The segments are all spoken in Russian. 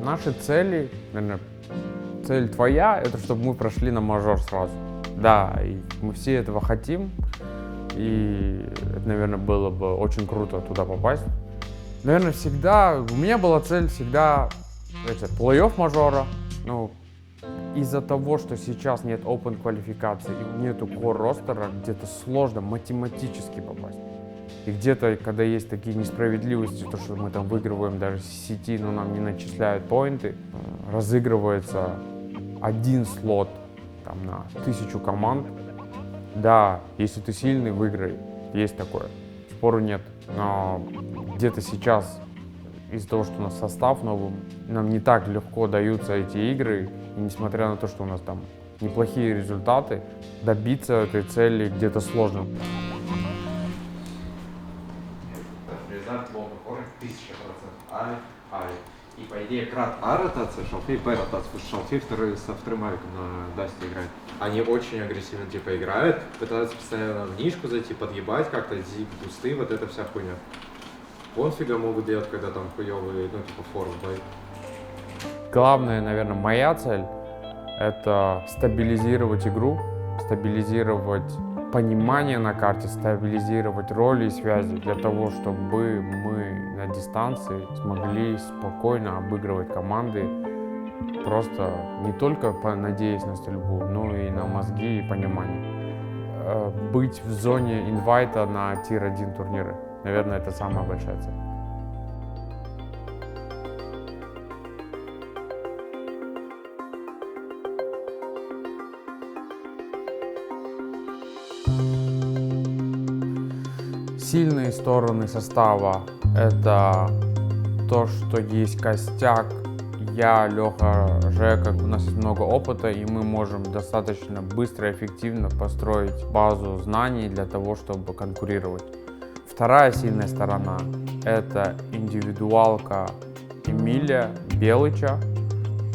Наши цели, наверное, цель твоя, это чтобы мы прошли на мажор сразу. Да, и мы все этого хотим, и это, наверное, было бы очень круто туда попасть. Наверное, у меня была цель всегда, плей-офф мажора. Ну, из-за того, что сейчас нет open квалификации и нету core ростера, где-то сложно математически попасть. И где-то, когда есть такие несправедливости, то, что мы там выигрываем даже с сети, но нам не начисляют поинты, разыгрывается один слот там, на 1000 команд. Да, если ты сильный, выиграй, есть такое, спору нет. Но где-то сейчас из-за того, что у нас состав новый, нам не так легко даются эти игры. И несмотря на то, что у нас там неплохие результаты, добиться этой цели где-то сложно. Результат был похож 1000%. Али. И по идее крат А ротация, шалфей Б ротация, потому что шалфей со вторым авиком на дасте играет. Они очень агрессивно типа играют, пытаются постоянно в нишку зайти, подъебать как-то, зиг, бусты, вот эта вся хуйня. Конфига могут делать, когда там хуёвые, ну типа форс бай. Главная, наверное, моя цель — это стабилизировать игру, стабилизировать понимание на карте, стабилизировать роли и связи для того, чтобы мы на дистанции смогли спокойно обыгрывать команды, просто не только надеясь на стрельбу, но и на мозги и понимание. Быть в зоне инвайта на тир-1 турниры. Наверное, это самая большая цель. Сильные стороны состава — это то, что есть костяк. Я, Леха, Жека, у нас есть много опыта, и мы можем достаточно быстро и эффективно построить базу знаний для того, чтобы конкурировать. Вторая сильная сторона — это индивидуалка Эмиля Белыча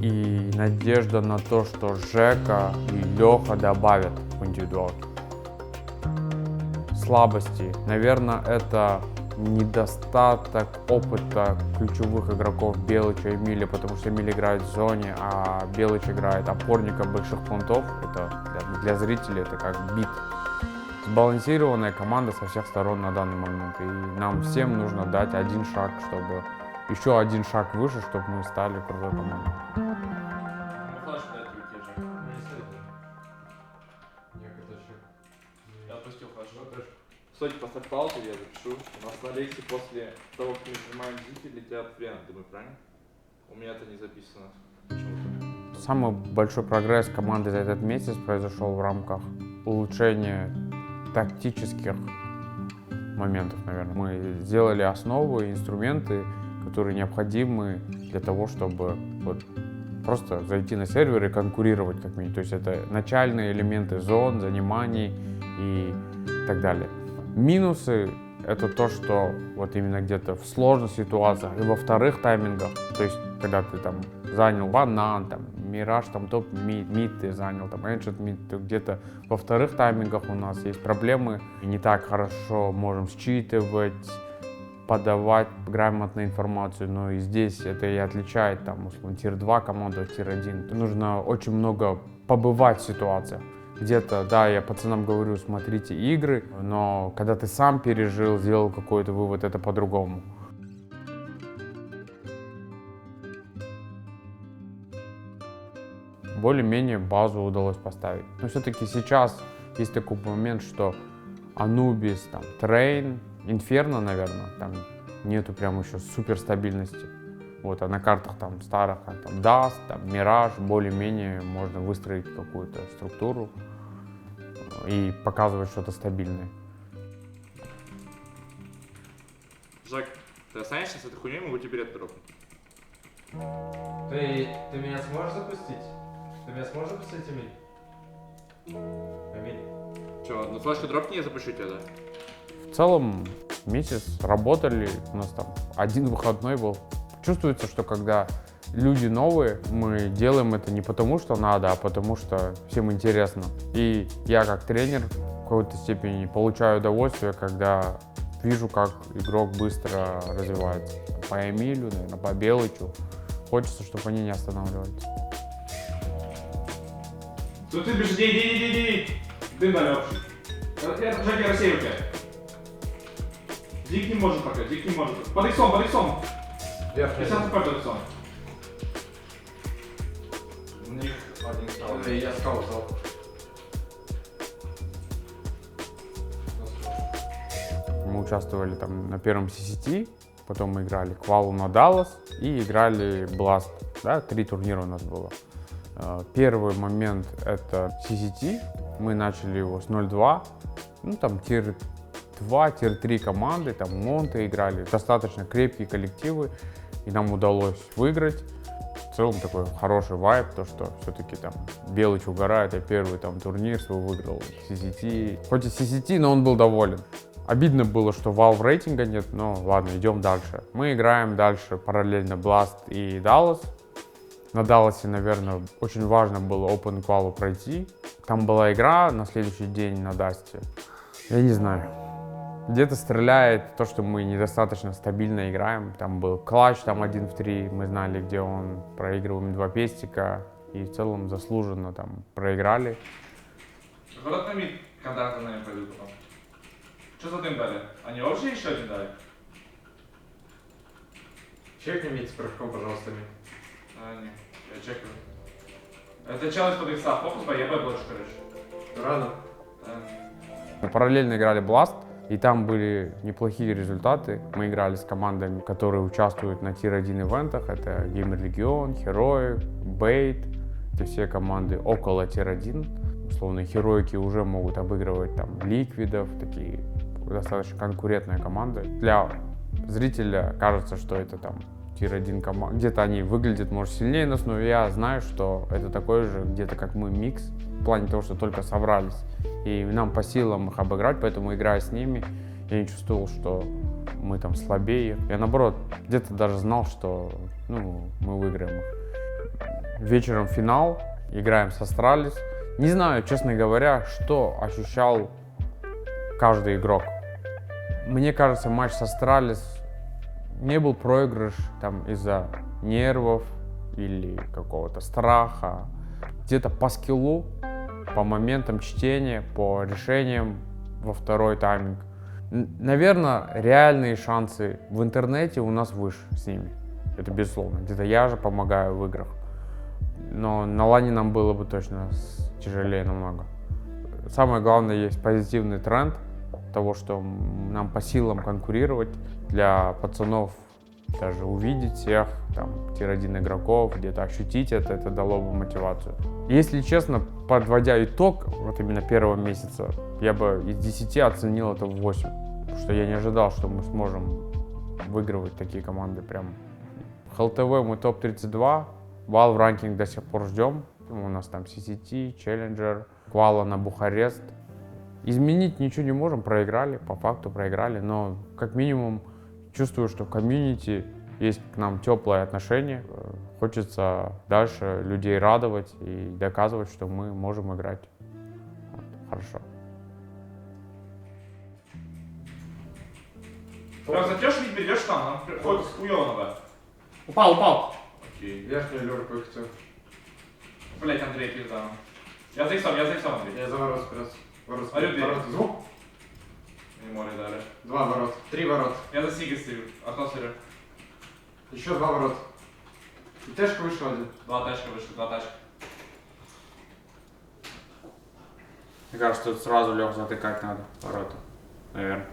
и надежда на то, что Жека и Леха добавят в индивидуалку. Слабости. Наверное, это недостаток опыта ключевых игроков Белыча и Эмиля, потому что Эмиль играет в зоне, а Белыч играет опорника больших понтов. Это для зрителей это как бит. Сбалансированная команда со всех сторон на данный момент. И нам всем нужно дать один шаг, чтобы еще один шаг выше, чтобы мы стали крутой командой. Я отпустил флеш. Стойте, поставь паузу, я запишу. У нас на лекции после того, как мы нажимаем зики, летят варианты, мы правильно? У меня это не записано. Почему-то. Самый большой прогресс команды за этот месяц произошел в рамках улучшения тактических моментов, наверное. Мы сделали основы, инструменты, которые необходимы для того, чтобы просто зайти на сервер и конкурировать как минимум. То есть это начальные элементы зон, заниманий и так далее. Минусы — это то, что вот именно где-то в сложных ситуациях и во вторых таймингах, то есть когда ты там занял банан, там мираж, там топ-мид ты занял, там эншет мид, где-то во вторых таймингах у нас есть проблемы, и не так хорошо можем считывать, подавать грамотную информацию, но и здесь это и отличает там, условно, тир-2 команду от тир-1. Нужно очень много побывать в ситуациях. Где-то, да, я пацанам говорю, смотрите игры, но когда ты сам пережил, сделал какой-то вывод, это по-другому. Более-менее базу удалось поставить. Но все-таки сейчас есть такой момент, что Anubis, там, Train, Inferno, наверное, там нету прям еще суперстабильности. Вот, а на картах там старых, как там Dust, там Mirage, более-менее можно выстроить какую-то структуру и показывать что-то стабильное. Жак, ты останешься с этой хуйней, могу тебе ред дропнуть. Ты меня сможешь запустить? Ты меня сможешь запустить, Эмиль? Эмиль? Че, ну флешку дропни, я запущу тебя, да? В целом месяц работали, у нас там один выходной был. Чувствуется, что когда люди новые, мы делаем это не потому, что надо, а потому что всем интересно. И я как тренер в какой-то степени получаю удовольствие, когда вижу, как игрок быстро развивается. По Эмилю, наверное, по Белычу. хочется, чтобы они не останавливались. Тут ты бежишь, иди. Дым дали общий. Жаки, рассеивайте. Дик не может пока, Дик не может. Под иксом. Верхний. 50 хп под иксом. У них один стал. Я скаут взял. Мы участвовали там на первом CCT, потом мы играли Квалу на Dallas и играли Blast. Да, 3 турнира у нас было. Первый момент это CCT. Мы начали его с 0-2. Ну там тир 2, тир 3 команды, там Монты играли. Достаточно крепкие коллективы. И нам удалось выиграть. В целом такой хороший вайб, то что все-таки там Белыч угорает, я первый там турнир свой выиграл CCT. Хоть и CCT, но он был доволен. Обидно было, что Valve рейтинга нет, но ладно, идем дальше. Мы играем дальше параллельно Blast и Dallas. На Далласе, наверное, очень важно было Open Qual пройти. Там была игра на следующий день на Дасте. Я не знаю. Где-то стреляет то, что мы недостаточно стабильно играем. Там был клатч, там 1 в 3. Мы знали, где он. Проигрываем 2 пестика. И в целом заслуженно там проиграли. Город на мид контакты, наверное, пойдут потом. Что за дым дали? Они вообще еще один дали? Чекни мид с прыжком, пожалуйста, мид. Не, я чекаю. Это челлендж под икса, фокус, я Б больше, короче. Рано. Мы параллельно играли Blast, и там были неплохие результаты. Мы играли с командами, которые участвуют на тир-1 ивентах. Это Gamer Legion, Heroic, Bait. Это все команды около тир-1. Условно, Heroic уже могут обыгрывать там Ликвидов, такие достаточно конкурентные команды. Для зрителя кажется, что это там тир-1 команда. Где-то они выглядят, может, сильнее нас, но я знаю, что это такой же, где-то как мы, микс. В плане того, что только собрались. И нам по силам их обыграть, поэтому, играя с ними, я не чувствовал, что мы там слабее. Я, наоборот, где-то даже знал, что мы выиграем их. Вечером финал, играем с Astralis. Не знаю, честно говоря, что ощущал каждый игрок. Мне кажется, матч с Astralis не был проигрыш там из-за нервов или какого-то страха. Где-то по скиллу, по моментам чтения, по решениям во второй тайминг. Наверное, реальные шансы в интернете у нас выше с ними. Это безусловно. Где-то я же помогаю в играх. Но на лане нам было бы точно тяжелее намного. Самое главное, есть позитивный тренд того, что нам по силам конкурировать. Для пацанов даже увидеть всех, там, тир-1 игроков, где-то ощутить это дало бы мотивацию. Если честно, подводя итог вот именно первого месяца, я бы из 10 оценил это в 8. Потому что я не ожидал, что мы сможем выигрывать такие команды прям. В ХЛТВ мы топ-32, Valve ранкинг до сих пор ждем. У нас там CCT, Challenger, Квала на Бухарест. Изменить ничего не можем, проиграли, по факту проиграли, но как минимум чувствую, что в комьюнити есть к нам теплое отношение. Хочется дальше людей радовать и доказывать, что мы можем играть хорошо. Прям затешь ведь берешь там, нам хоть хуёво надо. Упал. Окей. Верхнюю люрку их хочу. Блять, Андрей, пизда. Я за иксом, Андрей. Я за ворот вперед. Ворот Смотрю, вперед. Ворот. Звук. Не море дали. 2 ворот. 3 ворот. Я за Сигой стою. Окно смотрю. Еще 2 ворот. И тэшка вышел один. 2 тачка вышли, 2 тачка. Мне кажется, тут сразу Лех затыкать надо ворота, наверное.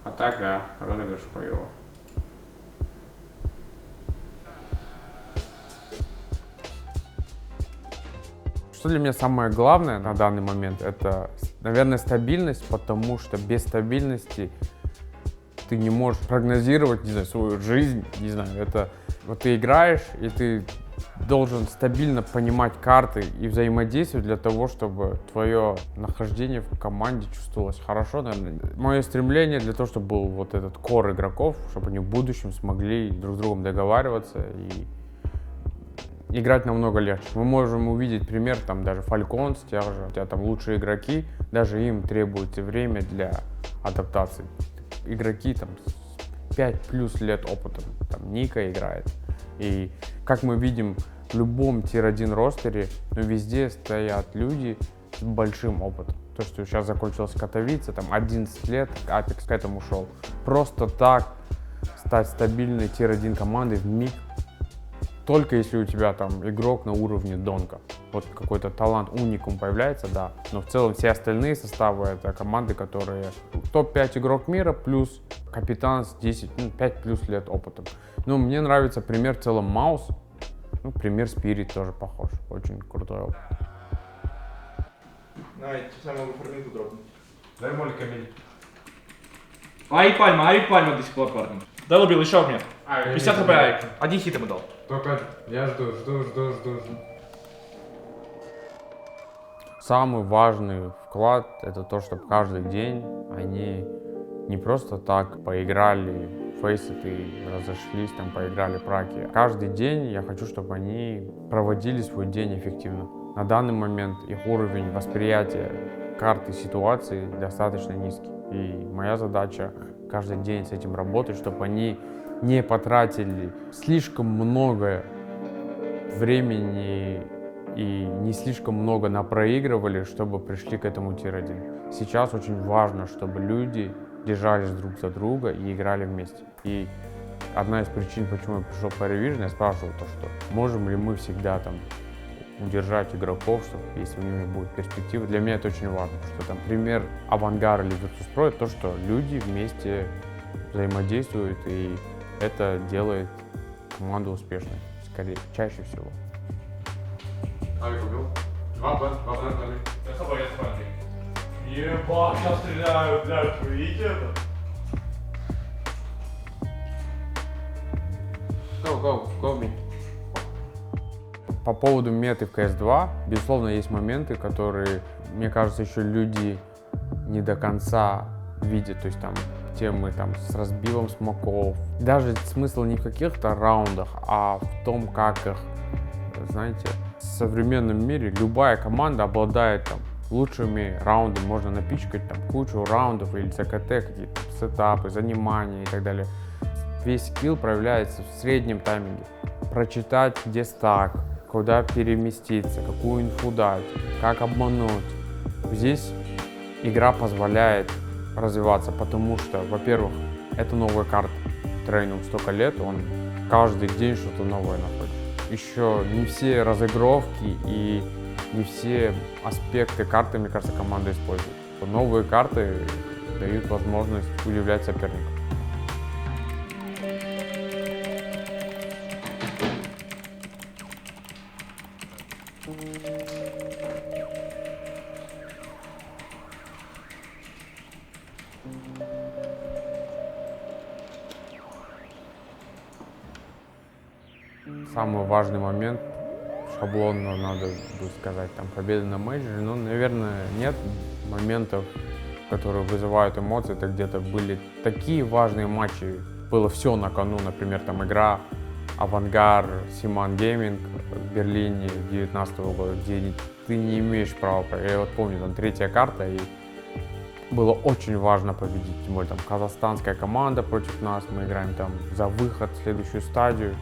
А так, да, розыгрыш хуёво. Что для меня самое главное на данный момент, это, наверное, стабильность, потому что без стабильности ты не можешь прогнозировать, не знаю, свою жизнь, не знаю, это вот ты играешь, и ты должен стабильно понимать карты и взаимодействовать для того, чтобы твое нахождение в команде чувствовалось хорошо, наверное. Мое стремление для того, чтобы был вот этот кор игроков, чтобы они в будущем смогли друг с другом договариваться и играть намного легче. Мы можем увидеть пример, там даже Falcons, те же, у тебя там лучшие игроки, даже им требуется время для адаптации. Игроки там 5 плюс лет опыта. Там Ника играет. И как мы видим, в любом тир-1 ростере, но везде стоят люди с большим опытом. То, что сейчас закончилось Катовице, там 11 лет, Apex к этому шел. Просто так стать стабильной тир-1 командой в миг, только если у тебя там игрок на уровне Донка. Вот какой-то талант, уникум появляется, да. Но в целом все остальные составы — это команды, которые топ-5 игрок мира плюс капитан с 5 плюс лет опытом. Ну, мне нравится пример в целом Маус. Ну, пример Spirit тоже похож. Очень крутой опыт. На, я тебе могу фрагменту дропнуть. Дай моль Камиль. Ари Пальма до сих пор, парни. Да, убил, еще у меня. 50 хп Аик. Один хит ему дал. Только я жду. Самый важный вклад — это то, чтобы каждый день они не просто так поиграли фейсеты и разошлись, там поиграли праки. Каждый день я хочу, чтобы они проводили свой день эффективно. На данный момент их уровень восприятия карты ситуации достаточно низкий. И моя задача каждый день с этим работать, чтобы они не потратили слишком много времени и не слишком много напроигрывали, чтобы пришли к этому тир-1. Сейчас очень важно, чтобы люди держались друг за друга и играли вместе. И одна из причин, почему я пришел в Parivision, я спрашивал то, что можем ли мы всегда там удержать игроков, чтобы, если у них будет перспектива. Для меня это очень важно, что там пример Авангар или Virtus.pro — это то, что люди вместе взаимодействуют, и это делает команду успешной, скорее, чаще всего. Аик убил. 2 Б, дали. Я с тобой. Ебать, сейчас стреляют, блядь, вы видите это? Go me. По поводу меты в CS2, безусловно, есть моменты, которые, мне кажется, еще люди не до конца видят. То есть там темы там с разбивом смоков. Даже смысл не в каких-то раундах, а в том, как их, знаете, в современном мире любая команда обладает там лучшими раундами. Можно напичкать там кучу раундов или ЦКТ, какие-то сетапы, занимания и так далее. Весь скилл проявляется в среднем тайминге. Прочитать, где стак, куда переместиться, какую инфу дать, как обмануть. Здесь игра позволяет развиваться, потому что, во-первых, это новая карта. Трейну столько лет, он каждый день что-то новое находит. Еще не все разыгровки и не все аспекты карты, мне кажется, команда использует. Новые карты дают возможность удивлять соперника. Самый важный момент, шаблонно надо будет сказать, там победа на мейджоре, но, наверное, нет моментов, которые вызывают эмоции. Это где-то были такие важные матчи, было все на кону, например, там игра Авангар, Симан Гейминг в Берлине 2019 года, где ты не имеешь права проиграть. Я вот помню, там 3-я карта, и было очень важно победить. Тем более там казахстанская команда против нас, мы играем там за выход в следующую стадию.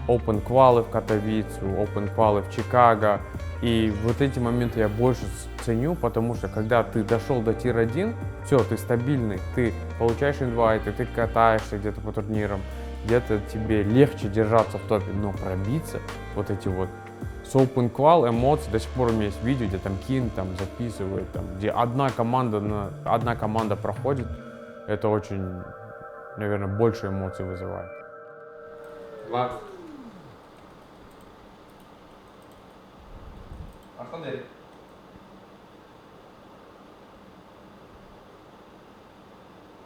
Open квалы в Катовицу, Open квалы в Чикаго. И вот эти моменты я больше ценю, потому что когда ты дошел до тир-1, все, ты стабильный, ты получаешь инвайты, ты катаешься где-то по турнирам, где-то тебе легче держаться в топе, но пробиться вот эти вот с Open Qual эмоции. До сих пор у меня есть видео, где там Кин там записывает, там, где одна команда проходит. Это очень, наверное, больше эмоций вызывает. 2. Артандери.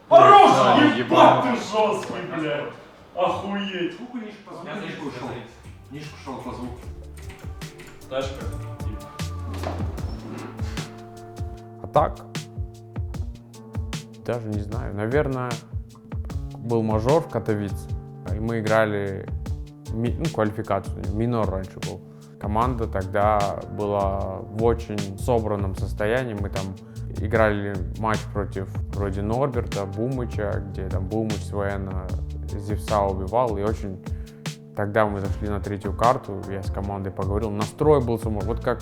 Хорош! Да, Ебать ебать. ты жесткий, блядь! Охуеть! Сколько нишку по звуку? Я нишку ушел. Нишку шел по звуку. Тачка. А так, даже не знаю, наверное, был мажор в Катовице, и мы играли квалификацию, минор раньше был. Команда тогда была в очень собранном состоянии, мы там играли матч против вроде Норберта, Бумыча, где там Бумыч своенно Зевса убивал, и очень... Тогда мы зашли на третью карту, я с командой поговорил, настрой был сумасшедший, вот как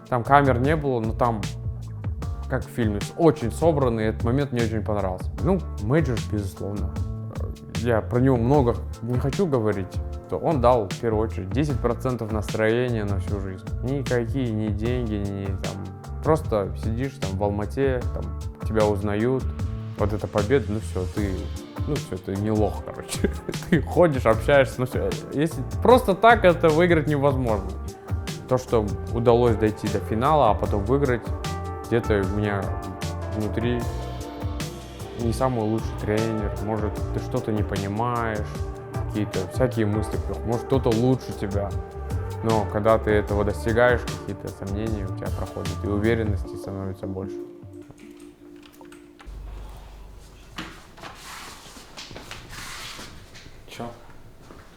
там камер не было, но там, как в фильме, очень собранный, этот момент мне очень понравился. Ну, Мэджор, безусловно, я про него много не хочу говорить, то он дал, в первую очередь, 10% настроения на всю жизнь. Никакие ни деньги, ни там, просто сидишь там в Алмате, там, тебя узнают, вот эта победа, ну все, ты не лох, короче. Ты ходишь, общаешься, ну все. Если просто так это выиграть невозможно. То, что удалось дойти до финала, а потом выиграть, где-то у меня внутри не самый лучший тренер, может, ты что-то не понимаешь, какие-то всякие мысли, может, кто-то лучше тебя. Но когда ты этого достигаешь, какие-то сомнения у тебя проходят, и уверенности становится больше. Чё?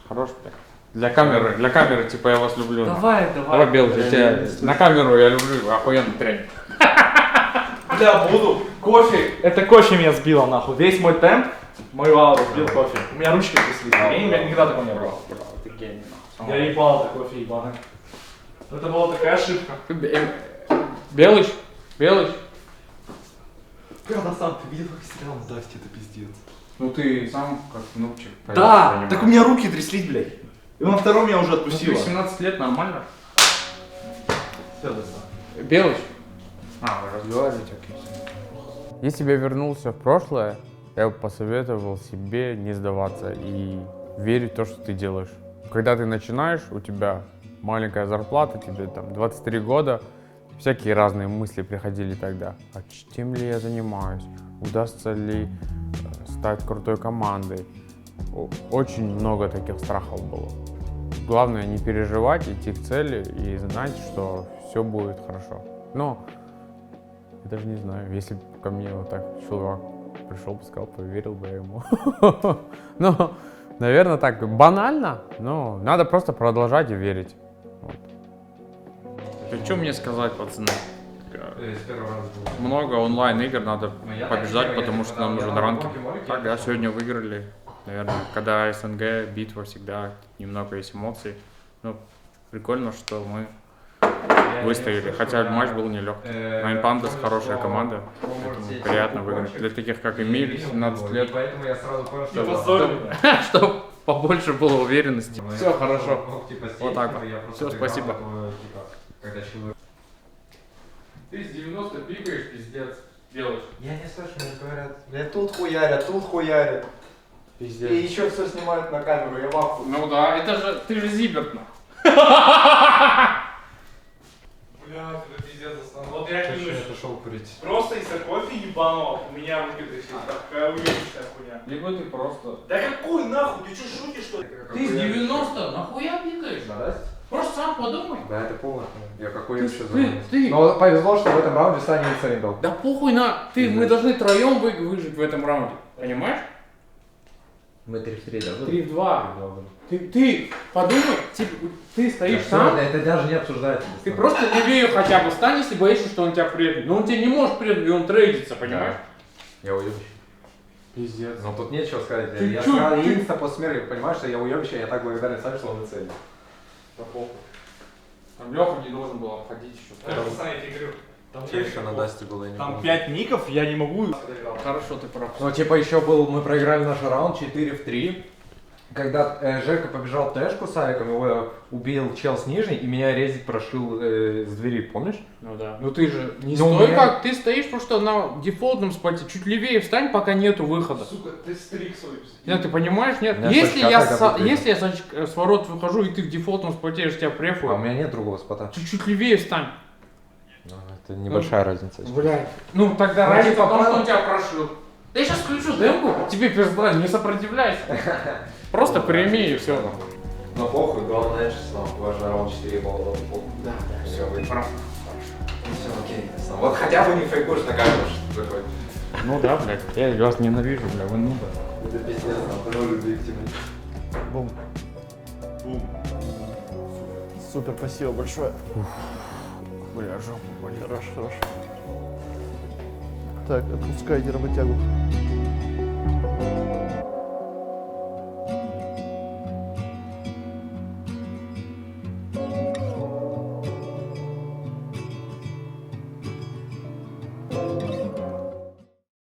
Хорош, блядь. Для камеры, типа, я вас люблю. Давай. Давай, Белый, я тебя на камеру я люблю, охуенный тренер. Бля, буду. Кофе. Это кофе меня сбило, нахуй. Весь мой темп, мою ауру сбил кофе. У меня ручки тряслись. Я никогда такого не брал. Ты гений. Я ебал это кофе ебаный. Это была такая ошибка. Белыч. Когда сам ты видел, как сериал Дасти, это пиздец. Ну ты сам как внучек. Да, так у меня руки тряслись, блядь. И на втором меня уже отпустило. 17 лет, нормально? Все, достал. Белыч. Вы разговариваете, окей. Если бы я вернулся в прошлое, я бы посоветовал себе не сдаваться и верить в то, что ты делаешь. Когда ты начинаешь, у тебя маленькая зарплата, тебе там 23 года, всякие разные мысли приходили тогда. А чем ли я занимаюсь? Удастся ли стать крутой командой? Очень много таких страхов было. Главное не переживать, идти к цели и знать, что все будет хорошо. Но я даже не знаю, если бы ко мне вот так чувак пришел бы, сказал, поверил бы я ему. Но, наверное, так банально, но надо просто продолжать и верить. Что мне сказать, пацаны? Много онлайн-игр, надо побеждать, потому что нам нужен ранкинг. Так, да, сегодня выиграли. Наверное, когда СНГ, битва, всегда немного есть эмоций. Ну, прикольно, что мы выстояли, хотя матч был нелегкий. Nine Pandas хорошая команда, поэтому приятно выиграть. Для таких, как Эмиль, 17 лет, Поэтому я сразу понял, чтобы побольше было уверенности. Все хорошо. Вот так вот. Все, спасибо. Ты с 90 пикаешь, пиздец, делаешь. Я не слышу, мне говорят, мне тут хуярят. Пиздец. И еще все снимают на камеру, я в ахуе. Ну да, это же, ты же Зиберт, нахуй. Бля, это пиздец застану. Вот я клянусь, пошел курить. просто из-за кофе ебаного у меня руки тряслись. Такая уебищная хуйня. Либо ты просто... Да какой нахуй, ты что, шутишь что ли? Ты с 90 нахуя пикаешь? Да? Просто сам подумай. Да, это полно. Я какой вообще Ты... Но повезло, что в этом раунде Саня инсейн был. Да похуй на... Мы должны троем выжить в этом раунде. Понимаешь? Мы 3-3, да? 3 в 2. Ты подумай, ты стоишь сам. Это даже не обсуждается. Ты просто левее хотя бы стань, если боишься, что он тебя предает. Но он тебя не может предать, и он трейдится, понимаешь? Я уебищ. Пиздец. Но тут нечего сказать. Ты Я чё? сразу инста после смерти, понимаешь, что я уебище, я так благодарен Сане, что он на цели. Да похуй. Там Леха не должен был обходить еще. Там Еще на Дасте было, я не Там помню. 5 ников, я не могу. Хорошо, ты прав. Ну, типа, еще был, мы проиграли наш раунд 4-3. Когда Жека побежал тэшку с Айком, его убил чел с нижней, и меня резик прошил с двери, помнишь? Ну да. Ну ты же не Ну, стой меня- как, ты стоишь просто на дефолтном споте, чуть левее встань, пока нету выхода. Сука, ты стрик свой. Нет, ты понимаешь, нет? У меня Если точка я, атака будет. если я с ворот выхожу, и ты в дефолтном споте, я же тебя А у префую, меня нет другого спота. чуть-чуть левее встань. Это небольшая разница. Блядь. Ну тогда Ну, разница типа, в том, что правда? он тебя прошил. Да я сейчас включу демку, тебе пизда, не сопротивляйся. Просто прими и все. Ну похуй, главное, что важно раунд 4 балла. Да, Все, вы прав. все окей. Вот хотя бы не фейкуешь на камеру, что такое. Ну да, блядь, я вас ненавижу, бля, вы нубы. Это пиздец, нам тоже объективно. Бум. Супер, спасибо большое. Бля, жопу болит. Хорошо. Так, отпускайте работягу.